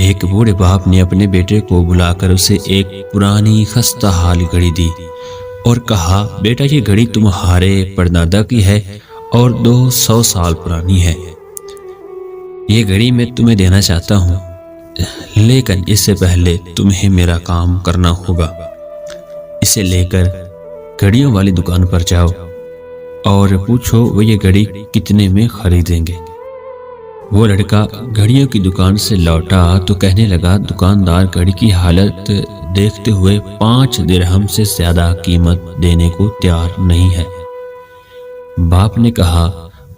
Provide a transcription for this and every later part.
ایک بوڑھے باپ نے اپنے بیٹے کو بلا کر اسے ایک پرانی خستہ حال گھڑی دی اور کہا، بیٹا یہ گھڑی تمہارے پردادا کی ہے اور 200 سال پرانی ہے۔ یہ گھڑی میں تمہیں دینا چاہتا ہوں، لیکن اس سے پہلے تمہیں میرا کام کرنا ہوگا۔ اسے لے کر گھڑیوں والی دکان پر جاؤ اور پوچھو وہ یہ گھڑی کتنے میں خریدیں گے۔ وہ لڑکا گھڑیوں کی دکان سے لوٹا تو کہنے لگا، دکاندار گھڑی کی حالت دیکھتے ہوئے 5 درہم سے زیادہ قیمت دینے کو تیار نہیں ہے۔ باپ نے کہا،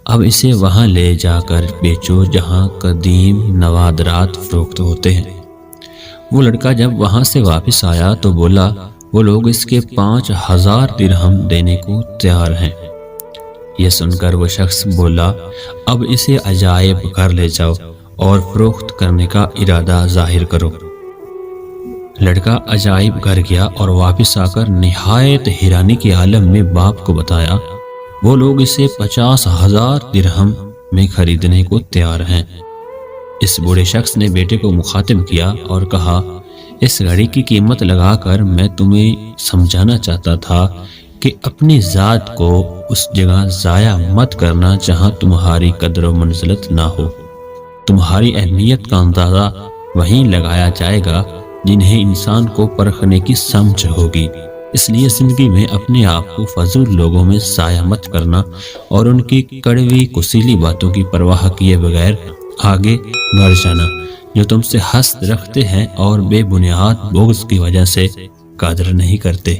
اب اسے وہاں لے جا کر بیچو جہاں قدیم نوادرات فروخت ہوتے ہیں۔ وہ لڑکا جب وہاں سے واپس آیا تو بولا، وہ لوگ اس کے 5000 درہم دینے کو تیار ہیں۔ یہ سن کر وہ شخص بولا، اب اسے عجائب گھر لے جاؤ اور فروخت کرنے کا ارادہ ظاہر کرو۔ لڑکا عجائب گھر گیا اور واپس آ کر نہایت حیرانی کے عالم میں باپ کو بتایا، وہ لوگ اسے 50,000 درہم میں خریدنے کو تیار ہیں۔ اس بوڑھے شخص نے بیٹے کو مخاطب کیا اور کہا، اس گھڑی کی قیمت لگا کر میں تمہیں سمجھانا چاہتا تھا کہ اپنی ذات کو اس جگہ ضائع مت کرنا جہاں تمہاری قدر و منزلت نہ ہو۔ تمہاری اہمیت کا اندازہ وہیں لگایا جائے گا جنہیں انسان کو پرکھنے کی سمجھ ہوگی۔ اس لیے زندگی میں اپنے آپ کو فضول لوگوں میں ضائع مت کرنا اور ان کی کڑوی کسیلی باتوں کی پرواہ کیے بغیر آگے بڑھ جانا، جو تم سے حسد رکھتے ہیں اور بے بنیاد بغض کی وجہ سے قدر نہیں کرتے۔